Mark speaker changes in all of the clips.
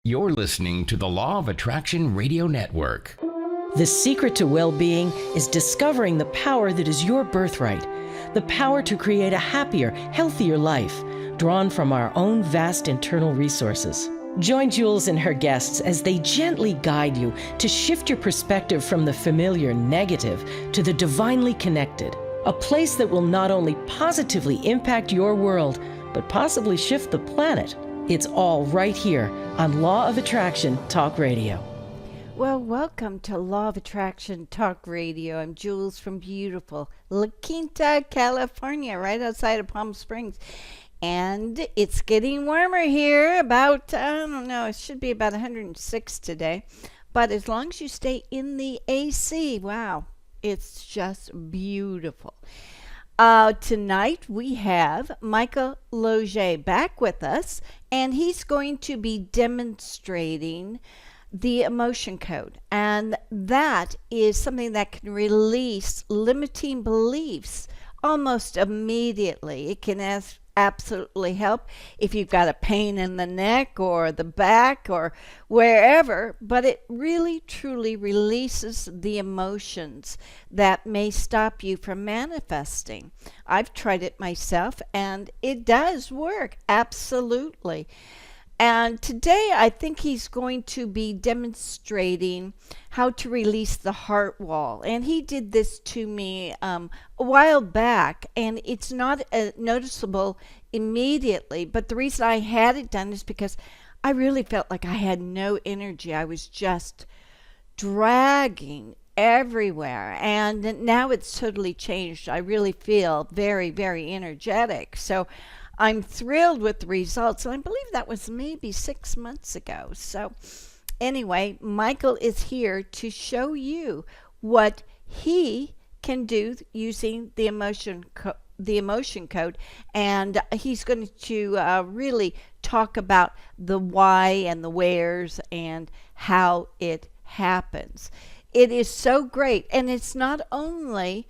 Speaker 1: You're listening to the Law of Attraction Radio Network.
Speaker 2: The secret to well-being is discovering the power that is your birthright, the power to create a happier, healthier life, drawn from our own vast internal resources. Join Jules and her guests as they gently guide you to shift your perspective from the familiar negative to the divinely connected, a place that will not only positively impact your world, but possibly shift the planet. It's all right here on Law of Attraction Talk Radio.
Speaker 3: Well, welcome to Law of Attraction Talk Radio. I'm Jules from beautiful La Quinta, California, right outside of Palm Springs. And it's getting warmer here, about, I don't know, it should be about 106 today. But as long as you stay in the AC, wow, it's just beautiful. Tonight we have Michael Losier back with us, and he's going to be demonstrating the emotion code. And that is something that can release limiting beliefs almost immediately. It can absolutely help if you've got a pain in the neck or the back or wherever, but it really truly releases the emotions that may stop you from manifesting. I've tried it myself and it does work, absolutely. And today I think he's going to be demonstrating how to release the heart wall. And he did this to me a while back, and it's not noticeable immediately. But the reason I had it done is because I really felt like I had no energy. I was just dragging everywhere. And now it's totally changed. I really feel very, very energetic. So I'm thrilled with the results, and I believe that was maybe 6 months ago. So anyway, Michael is here to show you what he can do using the emotion code, and he's going to really talk about the why and the wheres and how it happens. It is so great, and it's not only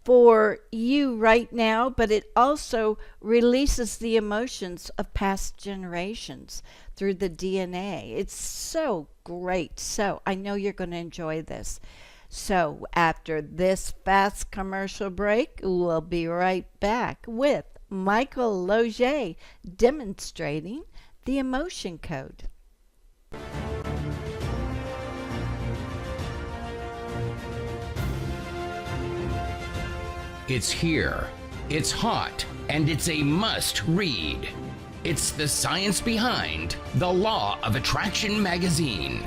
Speaker 3: for you right now, but it also releases the emotions of past generations through the DNA. It's so great. So I know you're going to enjoy this. So after this fast commercial break, we'll be right back with Michael Losier demonstrating the emotion code.
Speaker 1: It's here, it's hot, and it's a must read. It's the science behind the Law of Attraction magazine.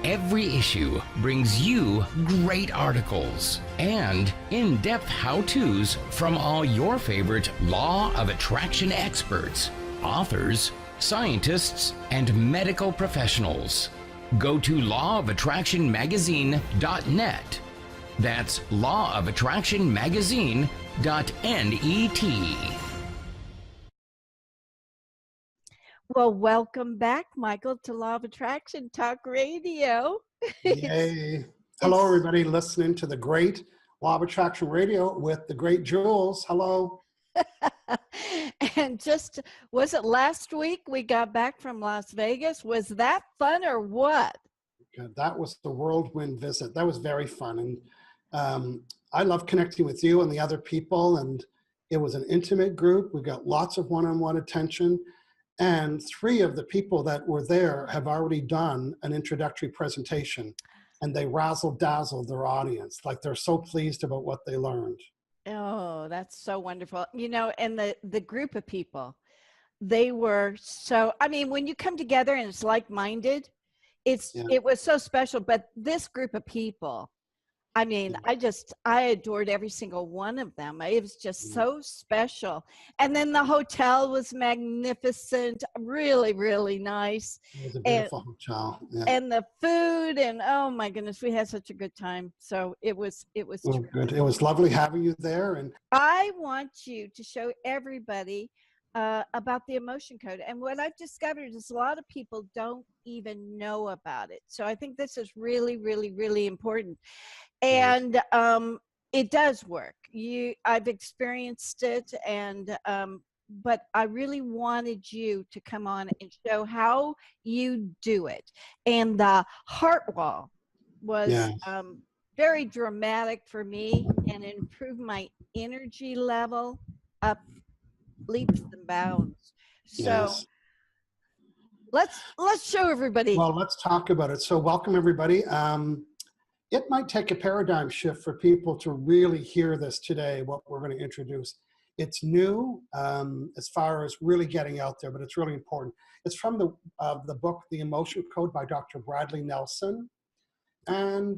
Speaker 1: Every issue brings you great articles and in-depth how-tos from all your favorite Law of Attraction experts, authors, scientists, and medical professionals. Go to lawofattractionmagazine.net. That's lawofattractionmagazine.net.
Speaker 3: Well, welcome back, Michael, to Law of Attraction Talk Radio.
Speaker 4: Yay. Hello, everybody listening to the great Law of Attraction Radio with the great Jules. Hello.
Speaker 3: And just, was it last week we got back from Las Vegas? Was that fun or what?
Speaker 4: That was the whirlwind visit. That was very fun. And I love connecting with you and the other people. And it was an intimate group. We got lots of one-on-one attention. And 3 of the people that were there have already done an introductory presentation, and they razzle-dazzled their audience. Like, they're so pleased about what they learned.
Speaker 3: Oh, that's so wonderful. You know, and the group of people, they were so, I mean, when you come together and it's like-minded, it was so special. But this group of people, I mean, I adored every single one of them. It was just so special. And then the hotel was magnificent, really, really nice.
Speaker 4: It was a beautiful hotel. Yeah.
Speaker 3: And the food, and oh my goodness, we had such a good time. So it was
Speaker 4: good. It was lovely having you there. And
Speaker 3: I want you to show everybody about the emotion code. And what I've discovered is a lot of people don't even know about it. So I think this is really, really, really important. And it does work. I've experienced it, and but I really wanted you to come on and show how you do it. And the heart wall was
Speaker 4: Yeah.
Speaker 3: very dramatic for me and improved my energy level up leaps and bounds. So
Speaker 4: Yes.
Speaker 3: let's show everybody.
Speaker 4: Well, let's talk about it. So welcome everybody. It might take a paradigm shift for people to really hear this today, what we're going to introduce. It's new as far as really getting out there, but it's really important. It's from the book, The Emotion Code by Dr. Bradley Nelson. And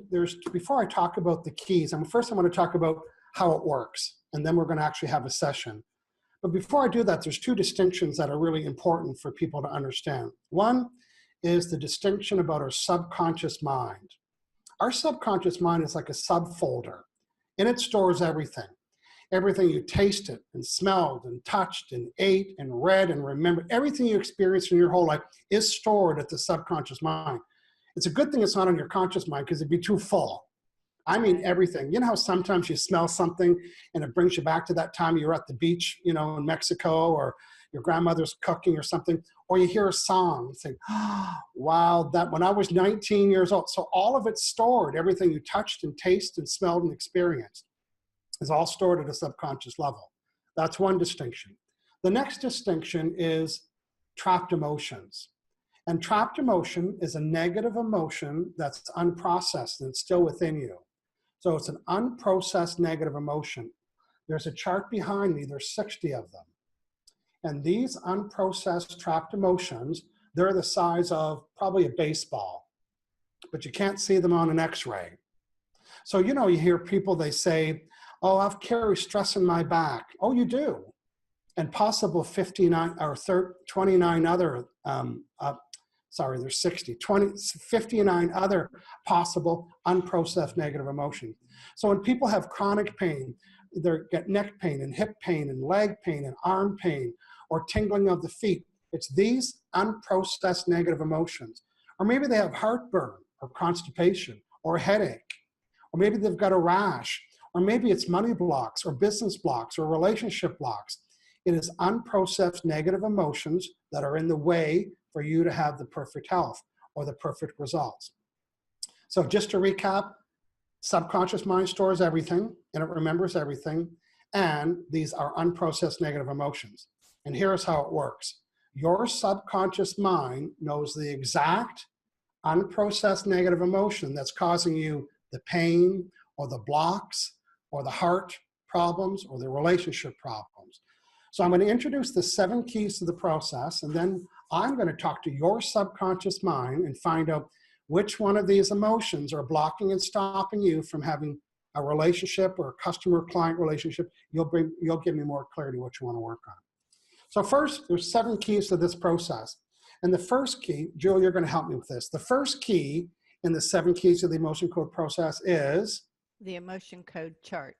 Speaker 4: before I talk about the keys, first I want to talk about how it works, and then we're going to actually have a session. But before I do that, there's two distinctions that are really important for people to understand. One is the distinction about our subconscious mind. Our subconscious mind is like a subfolder, and it stores everything. Everything you tasted and smelled and touched and ate and read and remembered, everything you experienced in your whole life is stored at the subconscious mind. It's a good thing it's not on your conscious mind because it'd be too full. I mean, everything. You know how sometimes you smell something and it brings you back to that time you were at the beach, in Mexico, or your grandmother's cooking or something, or you hear a song and say, oh, wow, that when I was 19 years old. So all of it's stored, everything you touched and tasted and smelled and experienced is all stored at a subconscious level. That's one distinction. The next distinction is trapped emotions. And trapped emotion is a negative emotion that's unprocessed and it's still within you. So it's an unprocessed negative emotion. There's a chart behind me, there's 60 of them. And these unprocessed trapped emotions, they're the size of probably a baseball, but you can't see them on an x-ray. So, you hear people, they say, oh, I've carried stress in my back. Oh, you do. And possible 59 or 29 other, there's 59 other possible unprocessed negative emotions. So when people have chronic pain, they get neck pain and hip pain and leg pain and arm pain or tingling of the feet, it's these unprocessed negative emotions. Or maybe they have heartburn or constipation or headache, or maybe they've got a rash, or maybe it's money blocks or business blocks or relationship blocks. It is unprocessed negative emotions that are in the way for you to have the perfect health or the perfect results. So just to recap, subconscious mind stores everything and it remembers everything. And these are unprocessed negative emotions. And here's how it works. Your subconscious mind knows the exact unprocessed negative emotion that's causing you the pain or the blocks or the heart problems or the relationship problems. So I'm going to introduce the 7 keys to the process, and then I'm going to talk to your subconscious mind and find out which one of these emotions are blocking and stopping you from having a relationship or a customer-client relationship. You'll give me more clarity what you want to work on. So first, there's 7 keys to this process. And the first key, Jill, you're going to help me with this. The first key in the 7 keys of the emotion code process is?
Speaker 3: The emotion code chart.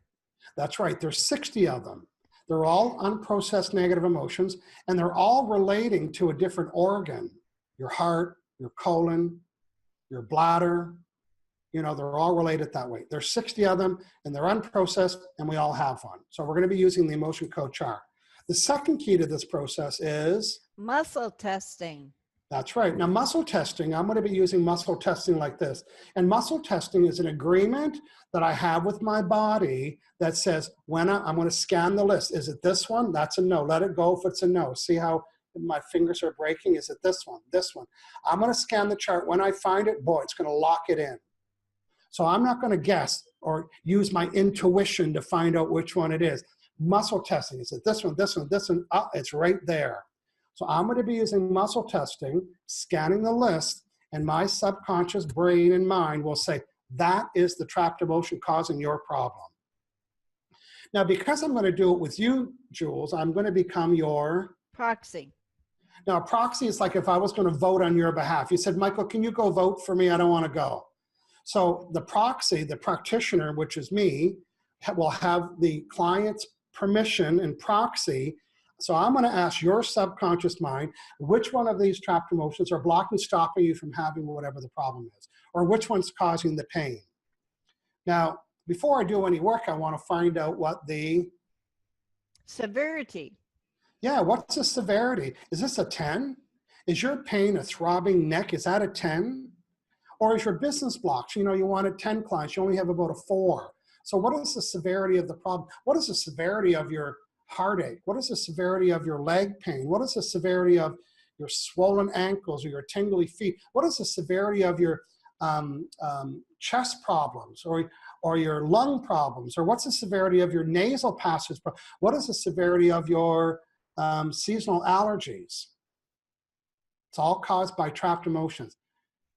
Speaker 4: That's right. There's 60 of them. They're all unprocessed negative emotions, and they're all relating to a different organ. Your heart, your colon, your bladder, they're all related that way. There's 60 of them, and they're unprocessed, and we all have one. So we're going to be using the emotion code chart. The second key to this process is?
Speaker 3: Muscle testing.
Speaker 4: That's right. Now, muscle testing, I'm going to be using muscle testing like this. And muscle testing is an agreement that I have with my body that says, when I'm going to scan the list. Is it this one? That's a no. Let it go if it's a no. See how my fingers are breaking? Is it this one? This one. I'm going to scan the chart. When I find it, boy, it's going to lock it in. So I'm not going to guess or use my intuition to find out which one it is. Muscle testing, is it this one, this one, this one? Oh, it's right there. So I'm going to be using muscle testing, scanning the list, and my subconscious brain and mind will say, that is the trapped emotion causing your problem. Now, because I'm going to do it with you, Jules, I'm going to become your?
Speaker 3: Proxy.
Speaker 4: Now, a proxy is like if I was going to vote on your behalf. You said, Michael, can you go vote for me? I don't want to go. So the proxy, the practitioner, which is me, will have the client's permission and proxy. So I'm going to ask your subconscious mind, which one of these trapped emotions are blocking, stopping you from having whatever the problem is, or which one's causing the pain. Now, before I do any work, I want to find out what the?
Speaker 3: Severity.
Speaker 4: Yeah, what's the severity? Is this a 10? Is your pain a throbbing neck? Is that a 10? Or is your business blocks? You know, you wanted 10 clients, you only have about a 4. So what is the severity of the problem? What is the severity of your heartache? What is the severity of your leg pain? What is the severity of your swollen ankles or your tingly feet? What is the severity of your chest problems or your lung problems? Or what's the severity of your nasal passages? What is the severity of your seasonal allergies? It's all caused by trapped emotions.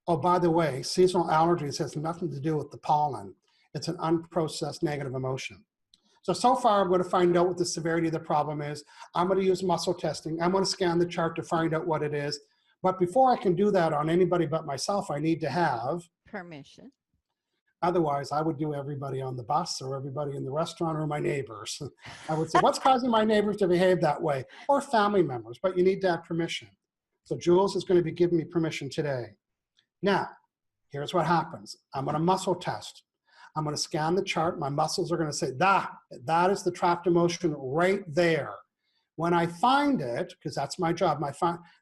Speaker 4: Oh, by the way, seasonal allergies has nothing to do with the pollen. It's an unprocessed negative emotion. So far, I'm going to find out what the severity of the problem is. I'm going to use muscle testing. I'm going to scan the chart to find out what it is. But before I can do that on anybody but myself, I need to have
Speaker 3: permission.
Speaker 4: Otherwise, I would do everybody on the bus or everybody in the restaurant or my neighbors. I would say, what's causing my neighbors to behave that way? Or family members, but you need to have permission. So Jules is going to be giving me permission today. Now, here's what happens. I'm going to muscle test. I'm going to scan the chart. My muscles are going to say, that is the trapped emotion right there. When I find it, because that's my job, my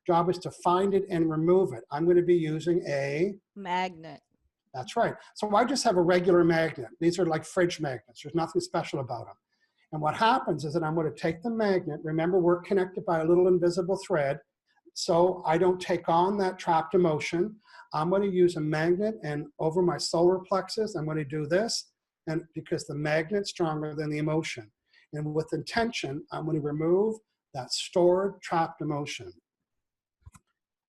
Speaker 4: job is to find it and remove it. I'm going to be using a
Speaker 3: magnet.
Speaker 4: That's right. So I just have a regular magnet. These are like fridge magnets. There's nothing special about them. And what happens is that I'm going to take the magnet. Remember, we're connected by a little invisible thread. So I don't take on that trapped emotion. I'm going to use a magnet, and over my solar plexus, I'm going to do this, and because the magnet's stronger than the emotion. And with intention, I'm going to remove that stored trapped emotion.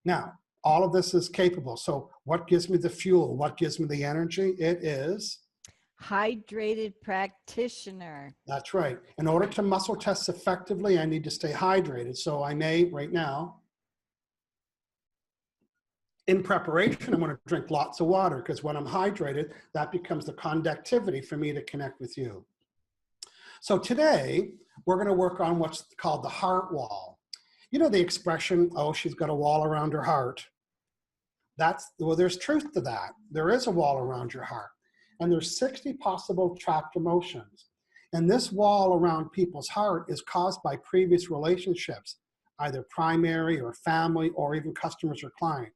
Speaker 4: Now, all of this is capable. So what gives me the fuel? What gives me the energy? It is
Speaker 3: hydrated practitioner.
Speaker 4: That's right. In order to muscle test effectively, I need to stay hydrated. So I may, right now, in preparation, I'm going to drink lots of water, because when I'm hydrated, that becomes the conductivity for me to connect with you. So today, we're going to work on what's called the heart wall. You know the expression, oh, she's got a wall around her heart. Well, there's truth to that. There is a wall around your heart. And there's 60 possible trapped emotions. And this wall around people's heart is caused by previous relationships, either primary or family or even customers or client.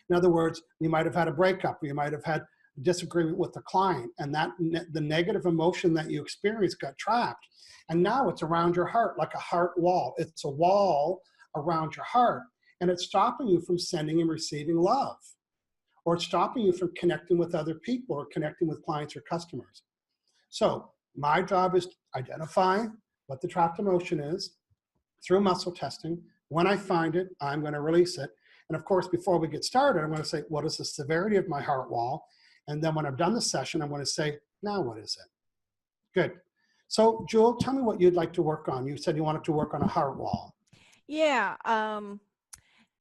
Speaker 4: In other words, you might have had a breakup, or you might have had a disagreement with the client, and the negative emotion that you experienced got trapped. And now it's around your heart, like a heart wall. It's a wall around your heart, and it's stopping you from sending and receiving love, or it's stopping you from connecting with other people or connecting with clients or customers. So my job is to identify what the trapped emotion is through muscle testing. When I find it, I'm going to release it. And of course, before we get started, I'm going to say, what is the severity of my heart wall? And then when I've done the session, I'm going to say, now what is it? Good. So Jewel, tell me what you'd like to work on. You said you wanted to work on a heart wall.
Speaker 3: Yeah.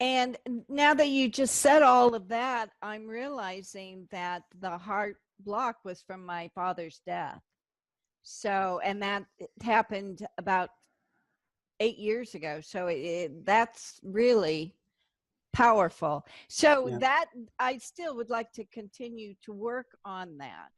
Speaker 3: And now that you just said all of that, I'm realizing that the heart block was from my father's death. So, and that happened about 8 years ago. So that's really powerful. So
Speaker 4: Yeah.
Speaker 3: that I still would like to continue to work on that.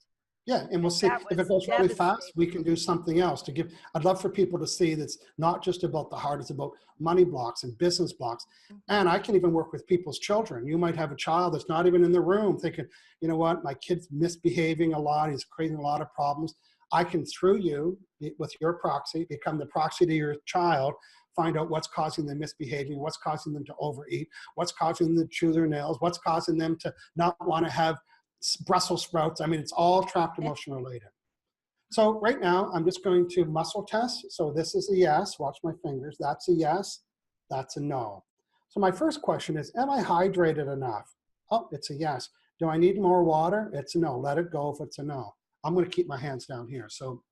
Speaker 4: Yeah, and we'll see if it goes really fast, we can do something else to give. I'd love for people to see that's not just about the heart, it's about money blocks and business blocks. And I can even work with people's children. You might have a child that's not even in the room thinking, you know what, my kid's misbehaving a lot, he's creating a lot of problems. I can, through you, with your proxy, become the proxy to your child, find out what's causing them misbehaving, what's causing them to overeat, what's causing them to chew their nails, what's causing them to not want to have Brussels sprouts. I mean, it's all trapped emotion related. So right now, I'm just going to muscle test. So this is a yes. Watch my fingers. That's a yes. That's a no. So my first question is, am I hydrated enough? Oh, it's a yes. Do I need more water? It's a no. Let it go if it's a no. I'm going to keep my hands down here. So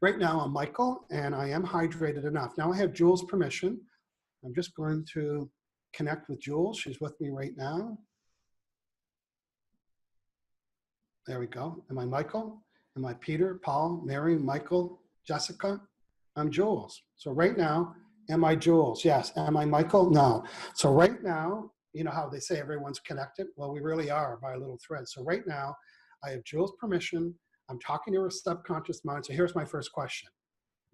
Speaker 4: right now, I'm Michael, and I am hydrated enough. Now I have Jules' permission. I'm just going to connect with Jules. She's with me right now. There we go. Am I Michael? Am I Peter, Paul, Mary, Michael, Jessica? I'm Jules. So right now, am I Jules? Yes. Am I Michael? No. So right now, you know how they say everyone's connected? Well, we really are by a little thread. So right now, I have Jules' permission. I'm talking to her subconscious mind. So here's my first question.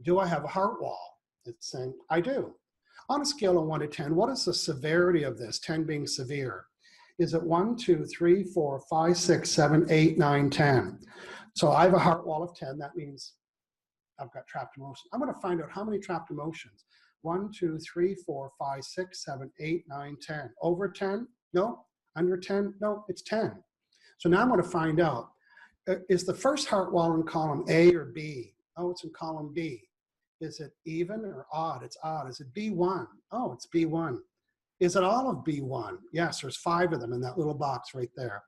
Speaker 4: Do I have a heart wall? It's saying, I do. On a scale of 1 to 10, what is the severity of this, 10 being severe? Is it 1, 2, 3, 4, 5, 6, 7, 8, 9, 10? So I have a heart wall of 10. That means I've got trapped emotions. I'm going to find out how many trapped emotions. 1, 2, 3, 4, 5, 6, 7, 8, 9, 10. Over 10? No. Under 10? No, it's 10. So now I'm going to find out, is the first heart wall in column A or B? Oh, it's in column B. Is it even or odd? It's odd. Is it B1? Oh, it's B1. Is it all of B1? Yes, there's 5 of them in that little box right there.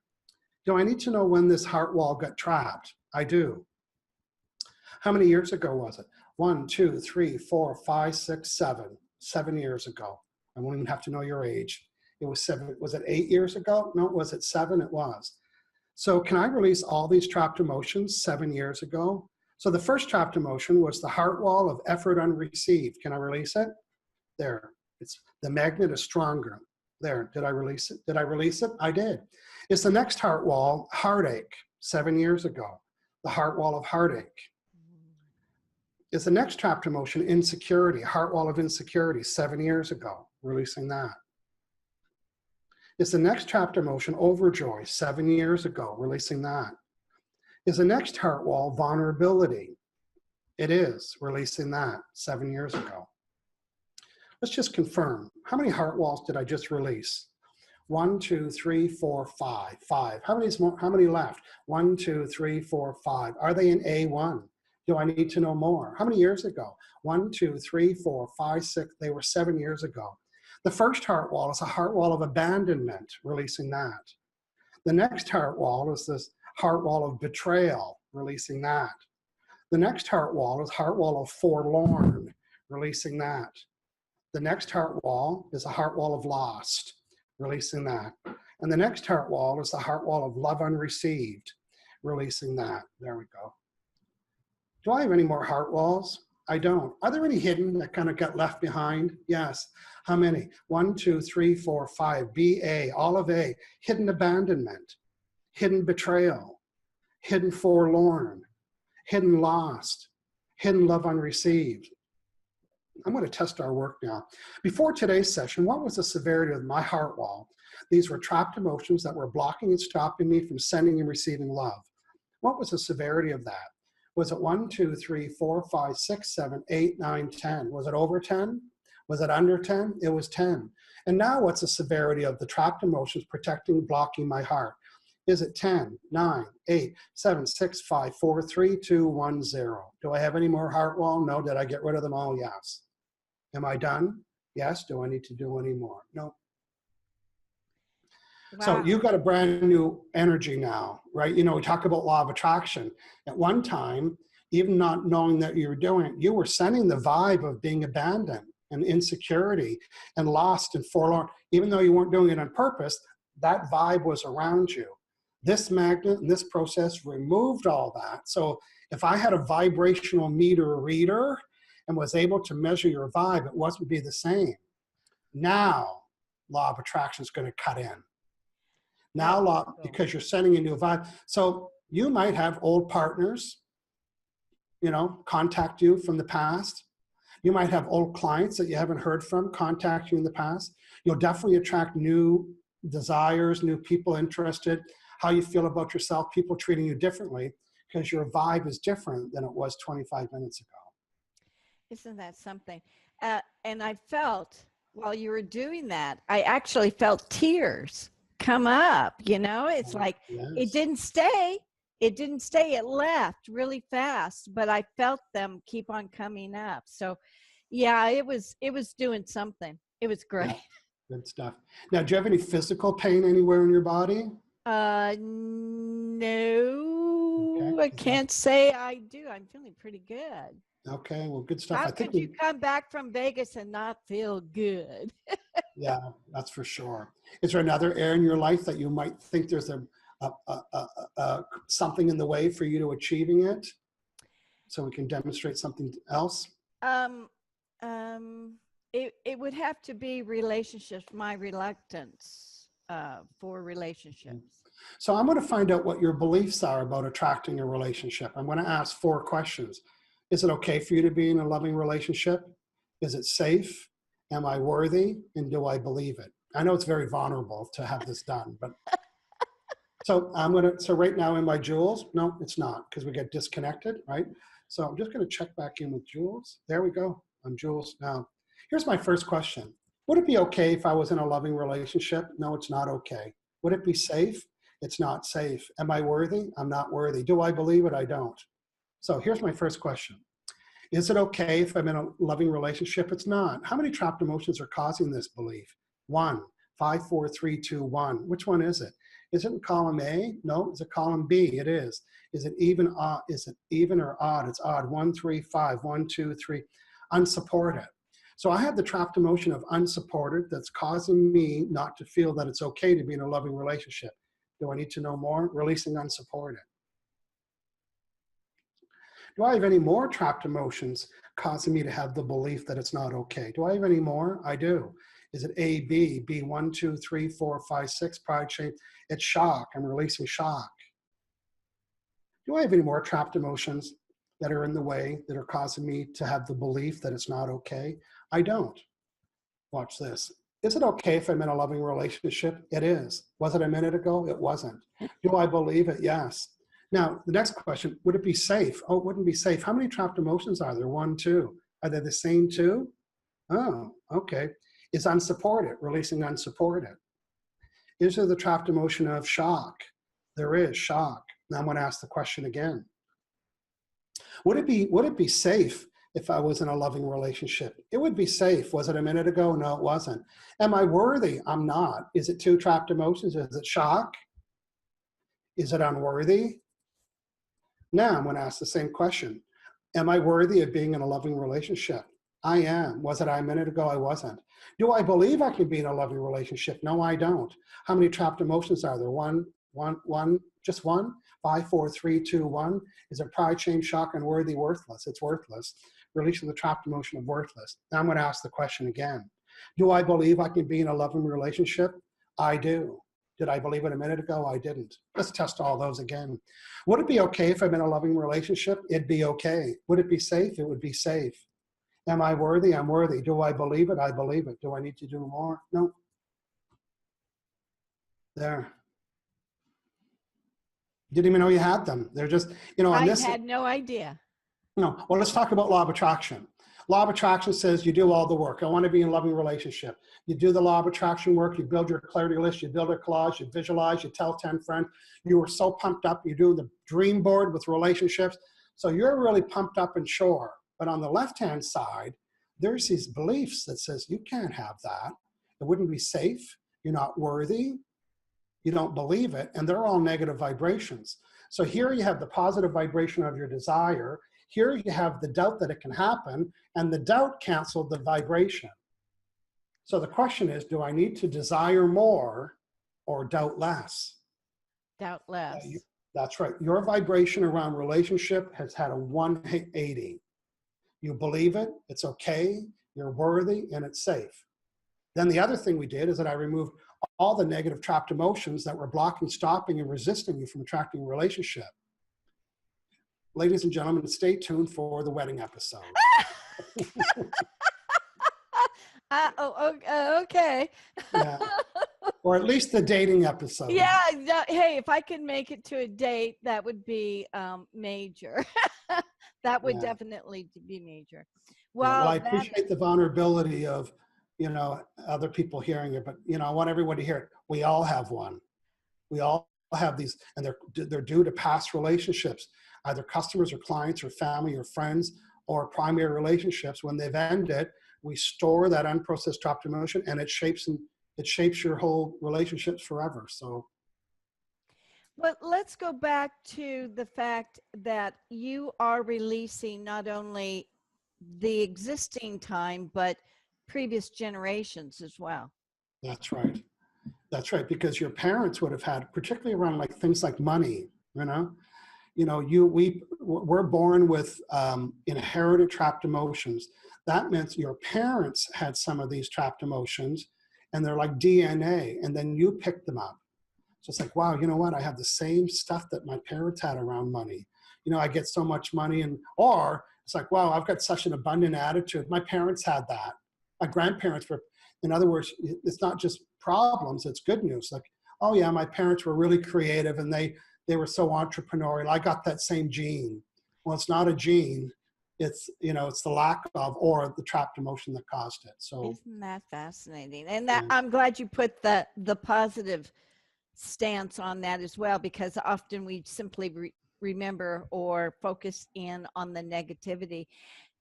Speaker 4: Do I need to know when this heart wall got trapped? I do. How many years ago was it? 1, 2, 3, 4, 5, 6, 7. 7 years ago. I won't even have to know your age. It was 7. Was it 8 years ago? No, was it 7? It was. So can I release all these trapped emotions 7 years ago? So the first trapped emotion was the heart wall of effort unreceived. Can I release it? There. It's the magnet is stronger. There. Did I release it? Did I release it? I did. It's the next heart wall, heartache, 7 years ago. The heart wall of heartache. Is the next trapped emotion insecurity, heart wall of insecurity, 7 years ago, releasing that. Is the next trapped emotion overjoy, 7 years ago, releasing that. Is the next heart wall vulnerability? It is, releasing that 7 years ago. Let's just confirm. How many heart walls did I just release? 1, 2, 3, 4, 5. 5. How many left? 1, 2, 3, 4, 5. Are they in A1? Do I need to know more? How many years ago? 1, 2, 3, 4, 5, 6. They were 7 years ago. The first heart wall is a heart wall of abandonment, releasing that. The next heart wall is this heart wall of betrayal, releasing that. The next heart wall is heart wall of forlorn, releasing that. The next heart wall is a heart wall of lost, releasing that. And the next heart wall is the heart wall of love unreceived, releasing that. There we go. Do I have any more heart walls? I don't. Are there any hidden that kind of got left behind? Yes. How many? 1, 2, 3, 4, 5. B, A, all of A. Hidden abandonment, hidden betrayal, hidden forlorn, hidden lost, hidden love unreceived. I'm going to test our work now. Before today's session, what was the severity of my heart wall? These were trapped emotions that were blocking and stopping me from sending and receiving love. What was the severity of that? Was it 1, 2, 3, 4, 5, 6, 7, 8, 9, 10? Was it over 10? Was it under 10? It was 10. And now what's the severity of the trapped emotions protecting, blocking my heart? Is it 10, 9, 8, 7, 6, 5, 4, 3, 2, 1, 0? Do I have any more heart wall? No. Did I get rid of them all? Yes. Am I done? Yes. Do I need to do any more? No.
Speaker 3: Wow.
Speaker 4: So you've got a brand new energy now, right? You know, we talk about law of attraction. At one time, even not knowing that you were doing it, you were sending the vibe of being abandoned and insecurity and lost and forlorn. Even though you weren't doing it on purpose, that vibe was around you. This magnet and this process removed all that. So if I had a vibrational meter reader and was able to measure your vibe, it wasn't be the same. Now, law of attraction is going to cut in. Now, because you're sending a new vibe. So you might have old partners, you know, contact you from the past. You might have old clients that you haven't heard from contact you in the past. You'll definitely attract new desires, new people interested, how you feel about yourself, people treating you differently because your vibe is different than it was 25 minutes ago.
Speaker 3: Isn't that something? And I felt while you were doing that, I actually felt tears come up, you know, it's like,
Speaker 4: Yes.
Speaker 3: it didn't stay. It left really fast, but I felt them keep on coming up. So yeah, it was doing something. It was great.
Speaker 4: Yeah, good stuff. Now, do you have any physical pain anywhere in your body?
Speaker 3: No,
Speaker 4: Okay.
Speaker 3: I can't say I do. I'm feeling pretty good.
Speaker 4: Okay, well, good stuff.
Speaker 3: How could you come back from Vegas and not feel good?
Speaker 4: Yeah, that's for sure. Is there another area in your life that you might think there's something in the way for you to achieving it? So we can demonstrate something else?
Speaker 3: It would have to be relationships, my reluctance for relationships.
Speaker 4: So I'm going to find out what your beliefs are about attracting a relationship. I'm going to ask 4 questions. Is it okay for you to be in a loving relationship? Is it safe? Am I worthy? And do I believe it? I know it's very vulnerable to have this done, but so so right now in my Jules, no, it's not, because we get disconnected, right? So I'm just gonna check back in with Jules. There we go, I'm Jules now. Here's my first question. Would it be okay if I was in a loving relationship? No, it's not okay. Would it be safe? It's not safe. Am I worthy? I'm not worthy. Do I believe it? I don't. So here's my first question. Is it okay if I'm in a loving relationship? It's not. How many trapped emotions are causing this belief? 1, 5, 4, 3, 2, 1. Which one is it? Is it in column A? No. Is it column B? It is. Is it even? Is it even or odd? It's odd. 1, 3, 5. 1, 2, 3. Unsupported. So I have the trapped emotion of unsupported that's causing me not to feel that it's okay to be in a loving relationship. Do I need to know more? Releasing unsupported. Do I have any more trapped emotions causing me to have the belief that it's not okay? Do I have any more? I do. Is it A, B, B, 1, 2, 3, 4, 5, 6, pride, shame? It's shock. I'm releasing shock. Do I have any more trapped emotions that are in the way that are causing me to have the belief that it's not okay? I don't. Watch this. Is it okay if I'm in a loving relationship? It is. Was it a minute ago? It wasn't. Do I believe it? Yes. Now, the next question, would it be safe? Oh, it wouldn't be safe. How many trapped emotions are there? 1, 2. Are they the same 2? Oh, okay. Is unsupported, releasing unsupported. Is there the trapped emotion of shock? There is shock. Now I'm going to ask the question again. Would it be safe if I was in a loving relationship? It would be safe. Was it a minute ago? No, it wasn't. Am I worthy? I'm not. Is it 2 trapped emotions? Is it shock? Is it unworthy? Now I'm going to ask the same question. Am I worthy of being in a loving relationship? I am. Was it a minute ago? I wasn't. Do I believe I can be in a loving relationship? No, I don't. How many trapped emotions are there? One, just one? 5, 4, 3, 2, 1. Is it pride, shame, shock, unworthy, worthless? It's worthless. Releasing the trapped emotion of worthless. Now I'm going to ask the question again. Do I believe I can be in a loving relationship? I do. Did I believe it a minute ago? I didn't. Let's test all those again. Would it be okay if I'm in a loving relationship? It'd be okay. Would it be safe? It would be safe. Am I worthy? I'm worthy. Do I believe it? I believe it. Do I need to do more? No. There. Didn't even know you had them. They're just, on this.
Speaker 3: I had no idea.
Speaker 4: No. Well, let's talk about law of attraction. Law of attraction says you do all the work. I want to be in a loving relationship. You do the law of attraction work. You build your clarity list. You build a collage. You visualize. You tell 10 friends. You were so pumped up. You do the dream board with relationships. So you're really pumped up and sure. But on the left-hand side, there's these beliefs that says you can't have that. It wouldn't be safe. You're not worthy. You don't believe it. And they're all negative vibrations. So here you have the positive vibration of your desire. Here you have the doubt that it can happen, and the doubt canceled the vibration. So the question is, do I need to desire more or doubt less?
Speaker 3: Doubt less.
Speaker 4: That's right. Your vibration around relationship has had a 180. You believe it, it's okay, you're worthy, and it's safe. Then the other thing we did is that I removed all the negative trapped emotions that were blocking, stopping, and resisting you from attracting a relationship. Ladies and gentlemen, stay tuned for the wedding episode.
Speaker 3: Okay.
Speaker 4: Yeah. Or at least the dating episode.
Speaker 3: Yeah. Hey, if I could make it to a date, that would be major. That would definitely be major. Well,
Speaker 4: I appreciate the vulnerability of, other people hearing it, but, I want everybody to hear it. We all have one. We all have these, and they're due to past relationships, either customers or clients or family or friends or primary relationships. When they've ended, we store that unprocessed trapped emotion, and it shapes your whole relationships forever. So.
Speaker 3: But let's go back to the fact that you are releasing not only the existing time, but previous generations as well.
Speaker 4: That's right. That's right. Because your parents would have had, particularly around like things like money, we're born with inherited trapped emotions. That meant your parents had some of these trapped emotions, and they're like DNA, and then you picked them up. So it's like, wow, you know what? I have the same stuff that my parents had around money. I get so much money, or It's like, wow, I've got such an abundant attitude. My parents had that. My grandparents were, in other words, it's not just problems, it's good news. Like, oh yeah, my parents were really creative and they were so entrepreneurial. I got that same gene. Well, it's not a gene. It's, it's the lack of, or the trapped emotion that caused it. So
Speaker 3: isn't that fascinating? And that I'm glad you put the positive stance on that as well, because often we simply remember or focus in on the negativity.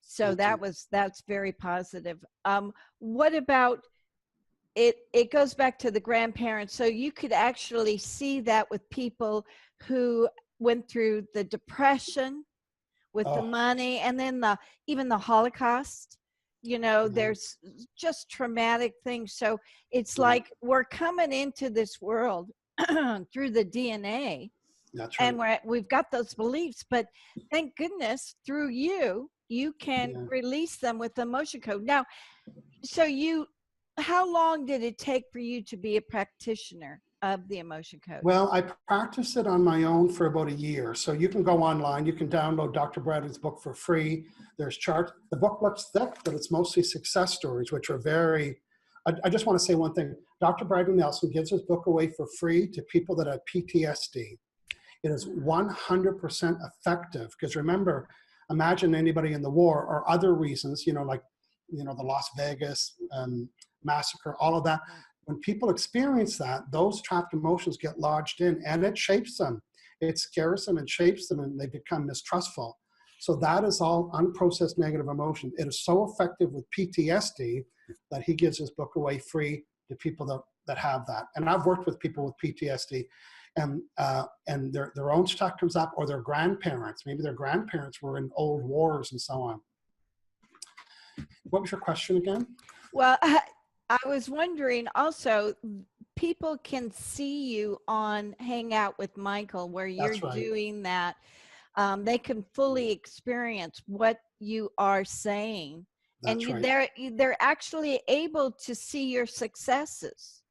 Speaker 3: So that's very positive. What about it goes back to the grandparents. So you could actually see that with people who went through the depression with the money, and then even the Holocaust, there's just traumatic things. So it's like we're coming into this world through the DNA.
Speaker 4: That's right.
Speaker 3: And we've got those beliefs, but thank goodness through you can release them with the emotion code. Now, so how long did it take for you to be a practitioner of the emotion code?
Speaker 4: Well, I practiced it on my own for about a year. So you can go online, you can download Dr. Bradley's book for free. There's charts. The book looks thick, but it's mostly success stories, which are very, I just want to say one thing. Dr. Bradley Nelson gives his book away for free to people that have PTSD. It is 100% effective, because remember, imagine anybody in the war or other reasons, like, the Las Vegas massacre, all of that. When people experience that, those trapped emotions get lodged in, and it shapes them. It scares them and shapes them, and they become mistrustful. So that is all unprocessed negative emotion. It is so effective with PTSD that he gives his book away free to people that have that. And I've worked with people with PTSD, and their own stuff comes up, or their grandparents. Maybe their grandparents were in old wars and so on. What was your question again?
Speaker 3: Well, I was wondering also, people can see you on Hangout with Michael, where you're doing that. They can fully experience what you are saying.
Speaker 4: That's
Speaker 3: and
Speaker 4: right.
Speaker 3: they're actually able to see your successes.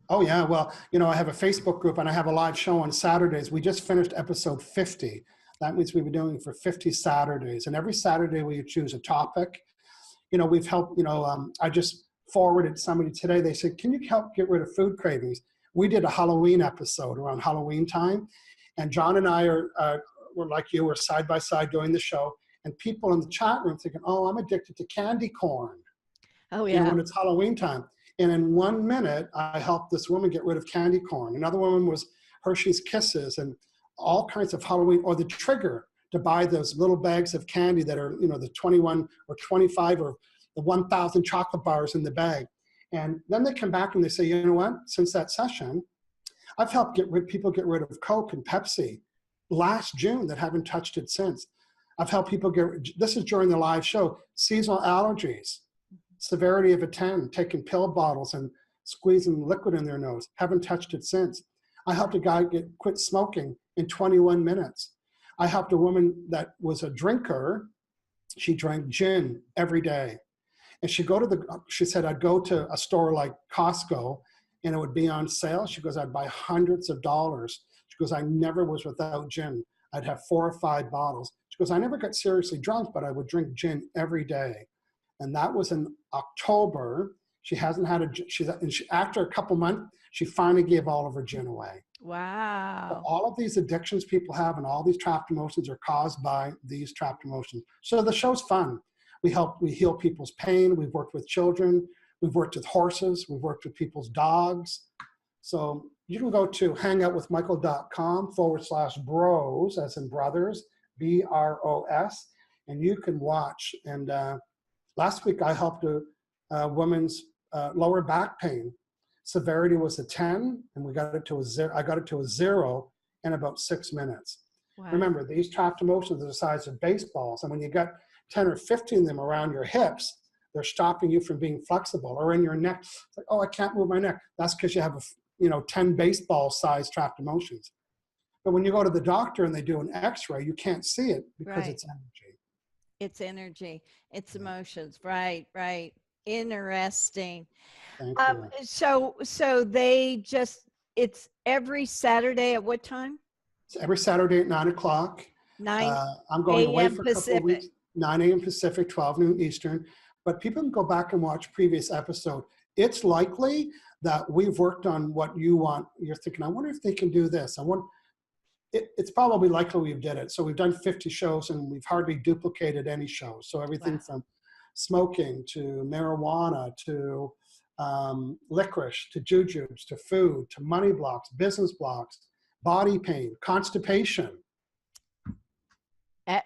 Speaker 4: Oh yeah, well, I have a Facebook group and I have a live show on Saturdays. We just finished episode 50. That means we've been doing it for 50 Saturdays. And every Saturday we choose a topic. We've helped, I just forwarded somebody today. They said, can you help get rid of food cravings? We did a Halloween episode around Halloween time. And John and I we're like you, we're side by side doing the show. And people in the chat room thinking, oh, I'm addicted to candy corn.
Speaker 3: Oh yeah.
Speaker 4: When it's Halloween time. And in 1 minute, I helped this woman get rid of candy corn. Another woman was Hershey's Kisses and all kinds of Halloween, or the trigger to buy those little bags of candy that are, the 21 or 25 or the 1,000 chocolate bars in the bag. And then they come back and they say, you know what, since that session, I've helped people get rid of Coke and Pepsi last June that haven't touched it since. I've helped people this is during the live show, seasonal allergies, severity of a 10, taking pill bottles and squeezing liquid in their nose, haven't touched it since. I helped a guy quit smoking in 21 minutes. I helped a woman that was a drinker. She drank gin every day. And she said, I'd go to a store like Costco and it would be on sale. She goes, I'd buy hundreds of dollars. She goes, I never was without gin. I'd have 4 or 5 bottles. She goes, I never got seriously drunk, but I would drink gin every day. And that was in October. She hasn't had after a couple months, she finally gave all of her gin away.
Speaker 3: Wow.
Speaker 4: But all of these addictions people have and all these trapped emotions are caused by these trapped emotions. So the show's fun. We heal people's pain. We've worked with children. We've worked with horses. We've worked with people's dogs. So you can go to hangoutwithmichael.com/bros, as in brothers, BROS, and you can watch. And last week I helped a woman's lower back pain. Severity was a 10, and we got it to a 0. I got it to a 0 in about 6 minutes. Wow. Remember, these trapped emotions are the size of baseballs, and when you got 10 or 15 of them around your hips, they're stopping you from being flexible. Or in your neck, it's like, oh, I can't move my neck. That's because you have 10 baseball-sized trapped emotions. But when you go to the doctor and they do an X-ray, you can't see it because it's energy.
Speaker 3: It's energy. It's emotions. Right. Interesting.
Speaker 4: Thank you.
Speaker 3: So it's every Saturday at what time?
Speaker 4: It's every Saturday at 9 o'clock.
Speaker 3: 9
Speaker 4: I'm going away for a couple of
Speaker 3: Pacific.
Speaker 4: weeks. 9 a.m. Pacific, 12 noon Eastern. But people can go back and watch previous episode. It's likely that we've worked on what you want. You're thinking, I wonder if they can do this. It's probably likely we've did it. So we've done 50 shows and we've hardly duplicated any shows. So everything from smoking to marijuana to licorice to jujubes to food to money blocks, business blocks, body pain, constipation.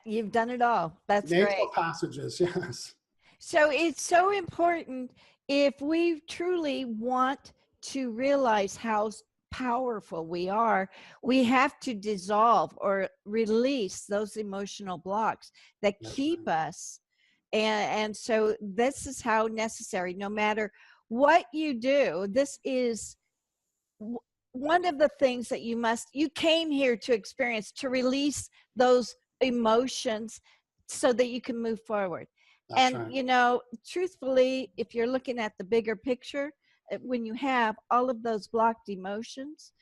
Speaker 3: You've done it all. That's
Speaker 4: nasal
Speaker 3: great.
Speaker 4: passages, yes.
Speaker 3: So it's so important if we truly want to realize how powerful we are, we have to dissolve or release those emotional blocks that keep us. And so this is how necessary, no matter what you do, this is one of the things that you came here to experience, to release those emotions so that you can move forward. That's right. You know, truthfully, if you're looking at the bigger picture, when you have all of those blocked emotions,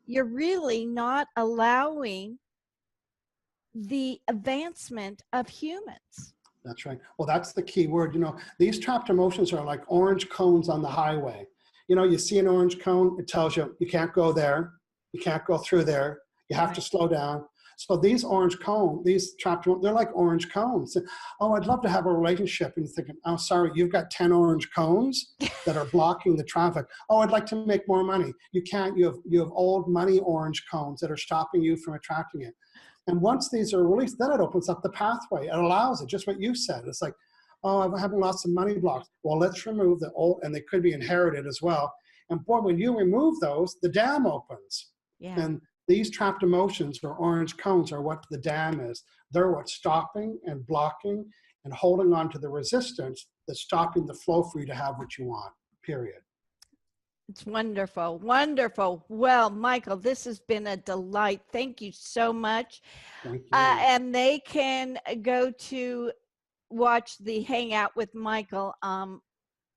Speaker 3: you're really not allowing the advancement of humans.
Speaker 4: That's right. Well, that's the key word. You know, these trapped emotions are like orange cones on the highway. You know, you see an orange cone, it tells you you can't go there, you can't go through there, you have to slow down. So these orange cones, these trapped, they're like orange cones. Oh, I'd love to have a relationship. And you're thinking, oh, sorry, you've got 10 orange cones that are blocking the traffic. Oh, I'd like to make more money. You can't, you have old money orange cones that are stopping you from attracting it. And once these are released, then it opens up the pathway. It allows it, just what you said. It's like, oh, I'm having lots of money blocks. Well, let's remove the old, and they could be inherited as well. And boy, when you remove those, the dam opens.
Speaker 3: Yeah.
Speaker 4: And these trapped emotions or orange cones are what the dam is. They're what's stopping and blocking and holding on to the resistance that's stopping the flow for you to have what you want, period.
Speaker 3: It's wonderful. Wonderful. Well, Michael, this has been a delight. Thank you so much.
Speaker 4: Thank you.
Speaker 3: And they can go to watch the Hangout with Michael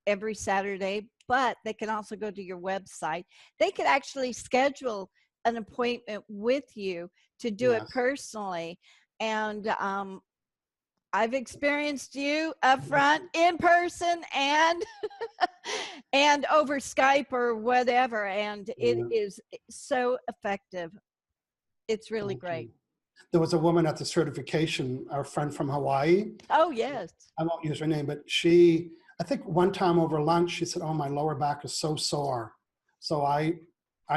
Speaker 3: every Saturday, but they can also go to your website. They could actually schedule an appointment with you to do it personally. And I've experienced you up front, in person, and and over Skype or whatever, and it is so effective. It's really great.
Speaker 4: There was a woman at the certification, our friend from Hawaii.
Speaker 3: Oh, yes.
Speaker 4: I won't use her name, but she, I think one time over lunch, she said, oh, my lower back is so sore. So I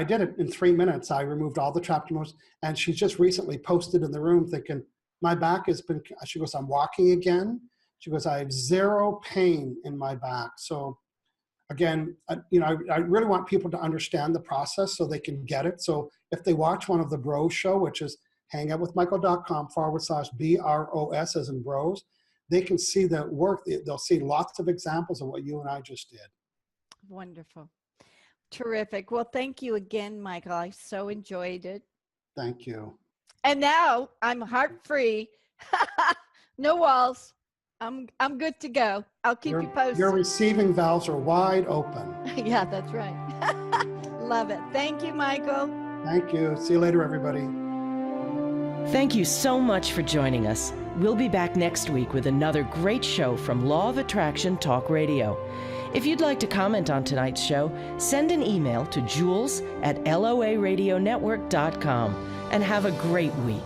Speaker 4: did it in 3 minutes. I removed all the trapped emotions, and she just recently posted in the room thinking, my back has been, she goes, I'm walking again. She goes, I have zero pain in my back. So again, you know, I really want people to understand the process so they can get it. So if they watch one of the Bros show, which is hangoutwithmichael.com/BROS as in bros, they can see the work. They'll see lots of examples of what you and I just did.
Speaker 3: Wonderful. Terrific. Well, thank you again, Michael. I so enjoyed it.
Speaker 4: Thank you.
Speaker 3: And now I'm heart-free. No walls. I'm good to go. I'll keep you posted.
Speaker 4: Your receiving valves are wide open.
Speaker 3: Yeah, that's right. Love it. Thank you, Michael.
Speaker 4: Thank you. See you later, everybody.
Speaker 2: Thank you so much for joining us. We'll be back next week with another great show from Law of Attraction Talk Radio. If you'd like to comment on tonight's show, send an email to jules@loaradionetwork.com and have a great week.